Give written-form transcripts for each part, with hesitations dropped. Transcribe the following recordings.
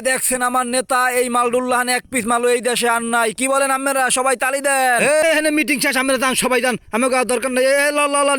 দেখছেন আমার নেতা এই মালডুল্লাহান এক পিস মালও এই দেশে আর নাই। কি বলেন আপনারা? সবাই তালি দেন। এখানে মিটিং শেষ, আমরা যান, সবাই যান, আমাকে আর দরকার নেই।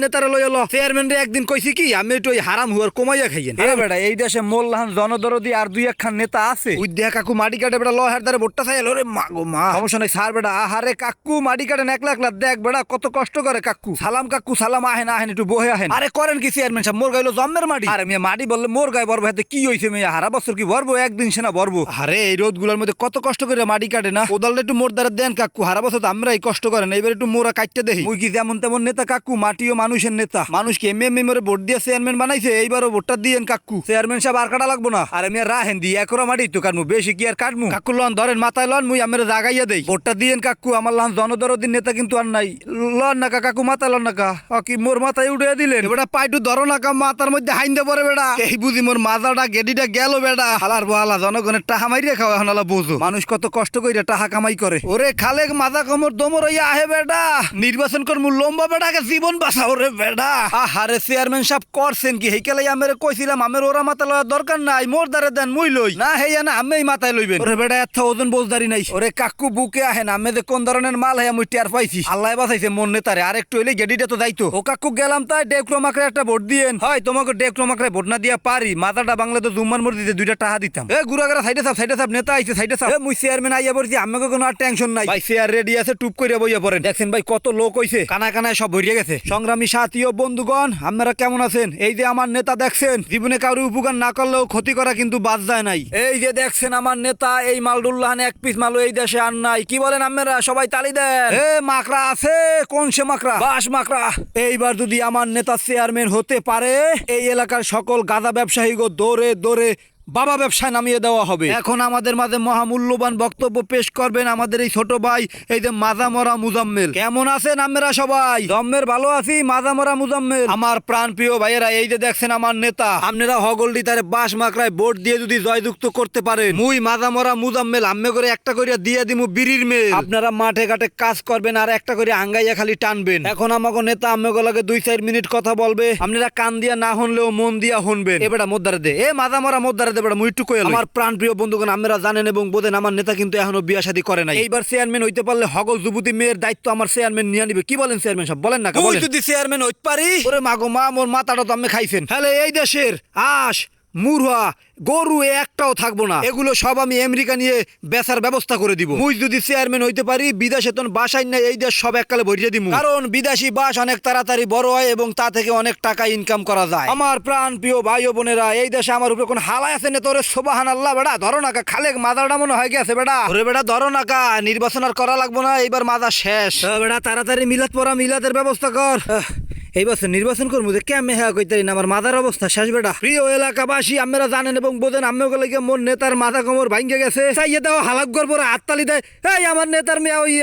নেতারা লই এলো। চেয়ারম্যান রে একদিন কইছি কি আমি একটু ওই হারাম হুয়ার কমাইয়া খাইয়েন। এ বেটা, এই দেশে মোল্লাহান জনদরদি আর দুই একখান নেতা আছে। ওই দেখ কাকু মাটি কাটে বেটা, লহের দ্বারে ভোটটা চাই এলো রে মা গো মা। সমস্যা নাই স্যার বেটা। আহারে কাকু মাটি কাটেন এক লাখ লাখ, দেখ বেটা কত কষ্ট করে কাকু। সালাম কাকু সালাম, আহেন আহেন একটু বহে আহেন। আরে করেন কি চেয়ারম্যান সাহেব, মোর গাইলো জন্মের মাটি। আরে মেয়ে মাটি বললে মোর গায়ে বরবো, হাতে কি হয়েছে মেয়ে? হারা বছর কি বরবো, একদিন সেনা বরবো। আরে এই রোদ গুলার মধ্যে কত কষ্ট করে মাটি কাটে না, কোদালটা একটু মোর দ্বারা দেন কাকু। হারা বছর তো আমরাই কষ্ট করেন, এবার একটু মোরা কাটতে দেখি। মুই কি যেমন তেমন নেতা কাকু? মাটিও মানুষের নেতা। মানুষকে এমএমএ মরে ভোট দিয়ে চেয়ারম্যান বানাইছে, এইবারও ভোটটা দিয়েন কাকু। চেয়ারম্যান সাহেব আর কাটা লাগবো না। আরে মেয়ে রাহেন দি একরা মাটি তো কাটমু, বেশি কি আর কাটমু? কাকু লন ধরেন, মাথায় লন, মুই আমরা জাগাইয়া দেই। ভোটটা দিয়েন কাকু। আমার লান জনদরদির নেতা কিন্তু আর নাই। লন না কাকু, মাথা লন না কা। কি মোর মাথায় উঠে দিলেন? বেটা পাইটু ধরো না কা, মাথার মধ্যে হাইন্দে পড়ে বেটা। এই বুঝি মোর মাজাটা গেডিটা গেল বেটা। হালার বহালা জনগণের টাহা মাইরে খাওয়া এখন আলা বোঝো। মানুষ কত কষ্ট কইরা টাহা কামাই করে। ওরে খালেক মাজা কমর দমর হইয়া আহে বেটা, নির্বাচন কর মু লম্বা বেটাকে জীবন বাঁচাও রে বেটা। আহারে চেয়ারম্যান সাহেব করছেন কি? হেইকালে আমের কইছিলাম আমের ওরা মাথা লওয়ার দরকার নাই, মোর দ্বারে দেন মুই লই না। হেইয়া না আমি মাথায় লইবেন। ওরে বেটা এত ওজন বোঝদারি নাই। ওরে কাকু বুকে আহেন, আমি যে কোন ধরনের মাল হ্যাঁ মুই টের পাইছি। আল্লাহ বাঁচাইছে মোর নেতারে। আর একটু হইলে গেডিটা তো যাইতো। ও কাকু গেলাম তাই ডেক্রোমাকরে একটা ভোট দিয়েন। হয় তোমাকে ডেক্রোমাকরে ভোট না দিয়া পারি, মাথাটা বাংলা তো জুম্মার মর দিতে দুইটা টাকা দিতাম। এ গুড়াগাড়া সাইডে সাহেব নেতা আইছে সাইডে সাহেব। মুই চেয়ারম্যান আইয়া পড়ছি, আমাকে কোনো আর টেনশন নাই ভাই। চেয়ার রেডি আছে, টুপ করে বইয়া পড়েন। দেখছেন ভাই কত লোক হইছে, কানায় কানায় সব ভরিয়ে গেছে। সংগ্রামী সাথী ও বন্ধুগণ, আপনারা কেমন আছেন? এই যে আমার নেতা দেখছেন, জীবনে কারো উপকার না করলেও ক্ষতি করা কিন্তু বাদ যায় নাই। এই যে দেখছেন আমার নেতা এই মালডুল্লাহান এক পিস মালও এই দেশে আর নাই। কি বলেন আপনারা? সবাই তালি দেন। এ মাকড়া আছে কোন সে মাকড়া? বাস মাকড়া। এইবার যদি আমার নেতা চেয়ারম্যান হতে পারে, এই এলাকার সকল গাঁজা ব্যবসায়ী গো দৌড়ে দৌড়ে বাবা ব্যবসায় নামিয়ে দেওয়া হবে। এখন আমাদের মাঝে মহামূল্যবান বক্তব্য পেশ করবেন আমাদের এই ছোট ভাই, এই যে মাজা মরা মুজাম্মেল। কেমন আছেন আপনারা সবাই? জম্মের ভালো আছি। মাজা মরা মুজাম্মেল আমার প্রাণ প্রিয় ভাইয়েরা, এই যে দেখছেন আমার নেতা, আপনারা হগলডি তারে বাস মাকড়ায় ভোট দিয়ে যদি জয়যুক্ত করতে পারেন, মুই মাজা মরা মুজাম্মেল আম্মে করে একটা করে দিয়ে দিমু বিড়ির মেল। আপনারা মাঠে ঘাটে কাজ করবেন আর একটা করে আঙ্গাইয়া খালি টানবেন। এখন আমাকে নেতা আম্মে লাগে 2-4 মিনিট কথা বলবে, আপনারা কান দিয়া না শুনলেও মন দিয়া শুনবেন। এবারে মোদ্দারে দে, এ মাজা মরা মোদ্দারে। আমার প্রাণ প্রিয় বন্ধুগণ, আপনারা জানেন এবং বোঝেন আমার নেতা কিন্তু এখনো বিয়া শাদী করে নাই। এইবার চেয়ারম্যান হইতে পারলে হগল যুবতী মেয়ের দায়িত্ব আমার চেয়ারম্যান নিয়ে নিবে। কি বলেন চেয়ারম্যান সাহেব? বলেন না। যদি চেয়ারম্যান হইতে পারি, ওরে মাগো মা, মোর মাথাটা তো আমি খাইছেন। হ্যালে এই দেশের আস মুরহা গরু একটাও থাকবো না, এগুলো সব আমি আমেরিকা নিয়ে বেচার ব্যবস্থা করে দিব। মুই যদি চেয়ারম্যান হইতে পারি, বিদেশে তো বাসায় নাই, এই দেশ সব এককালে ভরিয়ে দিব। কারণ বিদেশি বাস অনেক তাড়াতাড়ি বড় হয় এবং তা থেকে অনেক টাকা ইনকাম করা যায়। আমার প্রাণ প্রিয় ভাই ও বোনেরা, এই দেশে আমার উপরে কোন হালাই আছে না? তোরে সুবহানাল্লাহ বেটা, ধরো না খালেক মাজারটা মনে হয়ে গেছে বেটা। ওরে বেটা ধরো না কা, নির্বাচন আর করা লাগবো না, এইবার মাজা শেষ। বেটা তাড়াতাড়ি মিলাদ পড়া, মিলাদের ব্যবস্থা কর। এই বছর নির্বাচন করবো যে কেমন হ্যাঁ কইতারি না, আমার মাথার অবস্থা শেষ বেটা। প্রিয় এলাকাবাসী, আপনারা জানেন এবং বোঝেন আমিও গেলে মোর নেতার মাথা কোমর ভাঙ্গে গেছে। চাইয়ে দেওয়া হালাক গড় পরে হাততালি দেয়, এই আমার নেতার মেয়ে ওই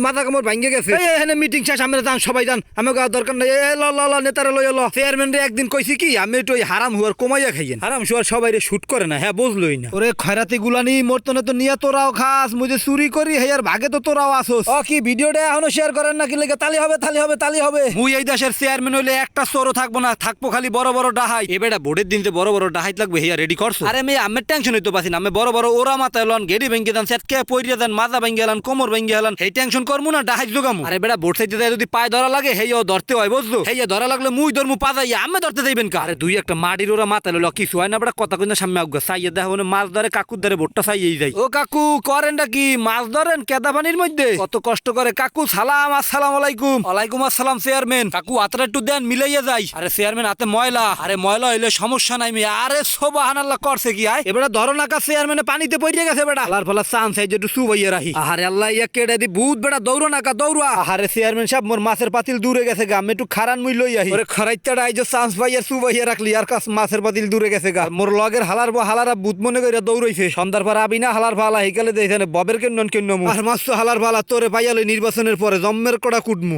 মাথা কোমর ভাঙ্গে গেছে। এখানে মিটিং শেষ, আমরা যান, সবাই যান, আমাকে আর দরকার নেই। নেতারা লই এলো। চেয়ারম্যান রে একদিন কইছি কি আমি একটু ওই হারাম হুয়ার কমাইয়া খাইয়েন। হারাম শুয়ার সবাই রে শুট করে না, হ্যাঁ বুঝলই না। ওরে খয়রাতি গুলানি মর্তনে তো নিয়ে তোরাও খাস, মুঝে চুরি করি হেয়ার ভাগে তো তোরাও আসোস। কি ভিডিওটা এখনো শেয়ার করেন নাকি? লেগে তালি হবে তালি হবে তালি হবে। মুই এই দেশের চেয়ারম্যান হইলে একটা চোরও থাকবো না, থাকবো খালি বড় বড় ডাহাই। এবেটা ভোটের দিন যে বড় বড় ডাহাইত লাগবে হেয়া রেডি করছো? আরে মেয়ে আমি টেনশন হইতে পারছি না। আমি বড় বড় ওরা মাথায় লন, গেড়ি ভেঙ্গে দেন, সেটকে পইরিয়া দেন, মাজা ভেঙ্গে এলান, কোমর ভেঙ্গে এলান, এই টেনশন করবো না, ডাহাইত জোগামু। আরে বেটা ভোট চাইতে যায় যদি পায়ে ধরা লাগে, হেয়াও ধরতে হয় বুঝলো। হেয়া ধরা লাগলে মুই ধরমু পাজাইয়া, আমি ধরতে যাইবেন কা? আরে দুই একটা মাটির ওরা মাথায় লইল কিছু হয় না বেটা, কথা কইনা সামনে আগুয়া চাইয়ে দেখা মানে মাছ ধরে কাকুর ধরে ভোটটা চাইয়েই যায়। ও কাকু করেনটা কি? মাছ ধরেন কেদা পানির মধ্যে? কত কষ্ট করে কাকু। সালাম আসসালাম আলাইকুম। ওয়ালাইকুম আসসালাম চেয়ারম্যান। কাকু হাতটা একটু দেন, মিলাইয়া যাই। আরে চেয়ারম্যান হাতে ময়লা। আরে ময়লা হইলে সমস্যা নাই মেয়ে। আরে সুবহানাল্লাহ করছে কি আয়? এবারে ধরো না কা, চেয়ারম্যানে পানিতে পড়ে গেছে বেটা। আল্লাহর ফলা চান্স এই যে একটু সুবাইয়া রাখি। আরে আল্লাহ ইয়া কেড়ে দি ভূত বেটা, দৌড়ো না কা দৌড়া। আরে চেয়ারম্যান সাহেব মোর মাছের পাতিল দূরে গেছে গা, আমি একটু খারান মুই লই আহি। ওরে খরাইতাড়া আইজো চান্স পাইয়া সুবাইয়া রাখলি, আর কাছ মাছের পাতিল দূরে গেছে গা। মোর লগের হালারা ভূত মনে কইরা দৌড়াইছে। সন্ধ্যার পর আবি না হালার ফালা হিকালে দেখানে ববের কেন কেন আর মাছ হালার ফালা তোরে পাইয়ালে নির্বাচনের পরে জম্মের কড়া কুটমু।